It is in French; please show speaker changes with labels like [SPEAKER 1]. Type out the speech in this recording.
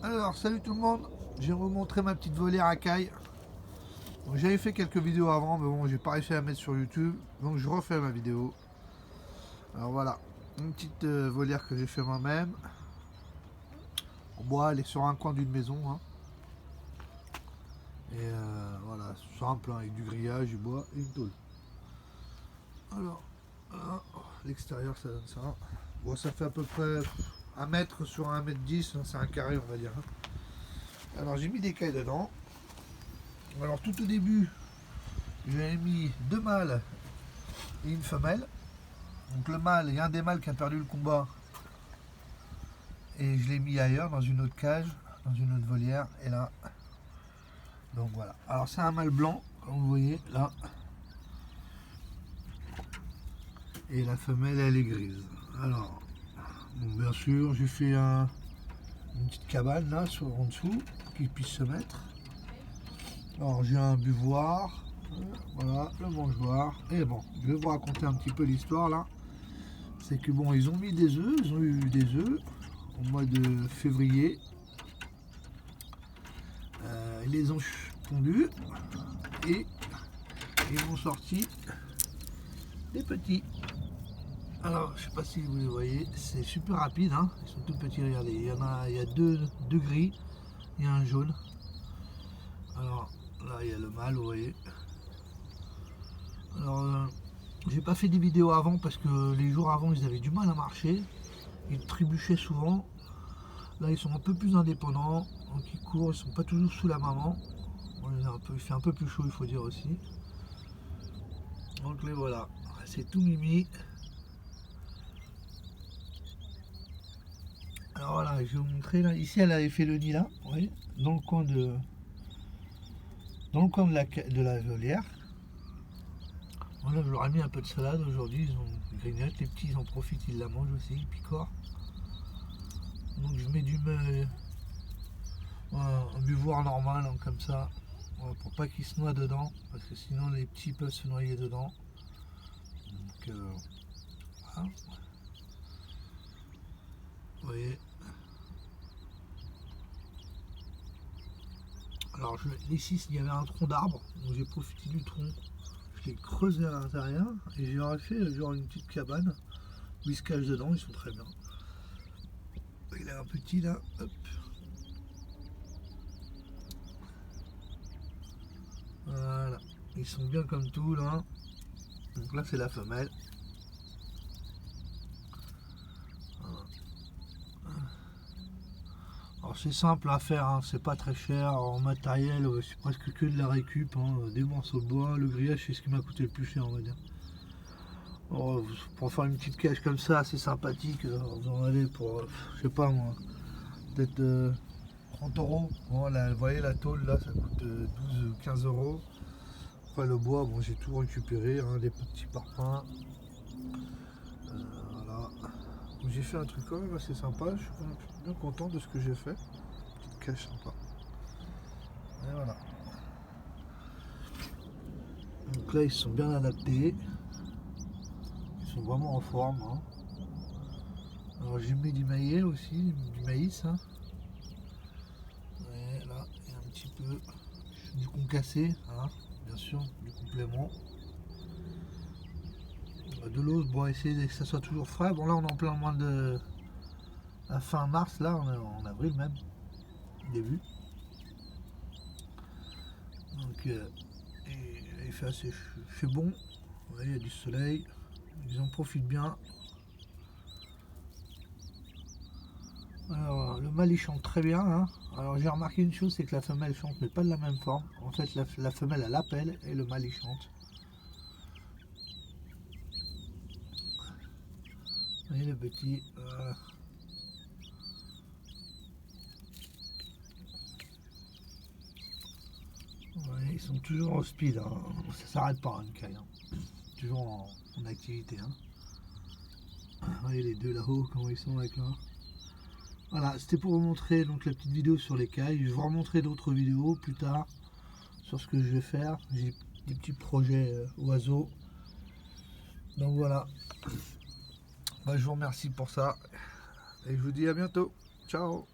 [SPEAKER 1] Alors, salut tout le monde. Je vais vous montrer ma petite volière à caille. J'avais fait quelques vidéos avant, mais bon, j'ai pas réussi à la mettre sur YouTube. Donc, je refais ma vidéo. Alors voilà, une petite volière que j'ai fait moi-même. En bois, elle est sur un coin d'une maison. Hein. Et voilà, simple, hein, avec du grillage, du bois et une tôle. Alors, voilà, l'extérieur, ça donne ça. Bon, ça fait à peu près 1 mètre sur 1 m 10. Hein, c'est un carré, on va dire. Hein. Alors, j'ai mis des cailles dedans. Alors, tout au début, j'avais mis 2 mâles et une femelle. Donc le mâle, il y a un des mâles qui a perdu le combat et je l'ai mis ailleurs dans une autre cage, dans une autre volière. Et là, donc voilà. Alors c'est un mâle blanc, comme vous voyez là, et la femelle elle est grise. Alors, bon, bien sûr, j'ai fait une petite cabane là en dessous pour qu'ils puissent se mettre. Alors j'ai un buvoir, voilà, le mangeoir. Et bon, je vais vous raconter un petit peu l'histoire là. C'est que bon, ils ont mis des œufs, ils ont eu des œufs au mois de février. Ils les ont pondus et ils m'ont sorti des petits. Alors, je sais pas si vous les voyez, c'est super rapide, hein. Ils sont tout petits, regardez. Il y a deux gris, il y a un jaune. Alors là, il y a le mâle, vous voyez. Alors, j'ai pas fait des vidéos avant parce que les jours avant, ils avaient du mal à marcher. Ils trébuchaient souvent. Là, ils sont un peu plus indépendants, donc ils courent, ils sont pas toujours sous la maman. Bon, il fait un peu plus chaud, il faut dire aussi. Donc les voilà, c'est tout mimi. Alors voilà, je vais vous montrer là. Ici, elle avait fait le nid là, vous voyez, dans le coin de la volière. Voilà, je leur ai mis un peu de salade aujourd'hui. Ils grignotent, les petits, ils en profitent, ils la mangent aussi, ils picorent. Donc je mets un buvoir normal, hein, comme ça, voilà, pour pas qu'ils se noient dedans, parce que sinon les petits peuvent se noyer dedans. Donc voilà. Vous voyez. Alors ici il y avait un tronc d'arbre, donc j'ai profité du tronc, je l'ai creusé à l'intérieur et j'ai fait genre une petite cabane où ils se cachent dedans, ils sont très bien. Il a un petit là, hop. Voilà, ils sont bien comme tout là. Donc là c'est la femelle. Alors c'est simple à faire, hein, c'est pas très cher en matériel, c'est presque que de la récup, hein, des morceaux de bois, le grillage c'est ce qui m'a coûté le plus cher on va dire. Alors, pour faire une petite cage comme ça assez sympathique, vous en avez pour, je sais pas moi, peut-être 30 euros. Bon, là, vous voyez la tôle là ça coûte 12-15 euros. Enfin le bois, bon j'ai tout récupéré, hein, des petits parpaings. Voilà. J'ai fait un truc quand même assez sympa, je suis bien content de ce que j'ai fait. Petite cage sympa. Et voilà. Donc là ils sont bien adaptés. Ils sont vraiment en forme. Hein. Alors j'ai mis du maïs aussi, du maïs. Hein. Et là il y a un petit peu du concassé, hein, bien sûr, du complément. De l'eau, bon, essayer que ça soit toujours frais. Bon là on est en plein mois de la fin mars, là on est en avril même, début. Donc il fait bon, ouais, il y a du soleil, ils en profitent bien. Alors le mâle il chante très bien, hein. Alors j'ai remarqué une chose, c'est que la femelle chante mais pas de la même forme. En fait la femelle elle appelle et le mâle il chante. Vous voyez le petit, ouais, ils sont toujours au speed, hein. Ça s'arrête pas une caille, hein. Toujours en activité. Hein. Vous voyez les deux là-haut, comment ils sont avec là. Voilà, c'était pour vous montrer donc la petite vidéo sur les cailles. Je vais vous remontrer d'autres vidéos plus tard sur ce que je vais faire. J'ai des petits projets oiseaux. Donc voilà. Bah, je vous remercie pour ça. Et je vous dis à bientôt. Ciao.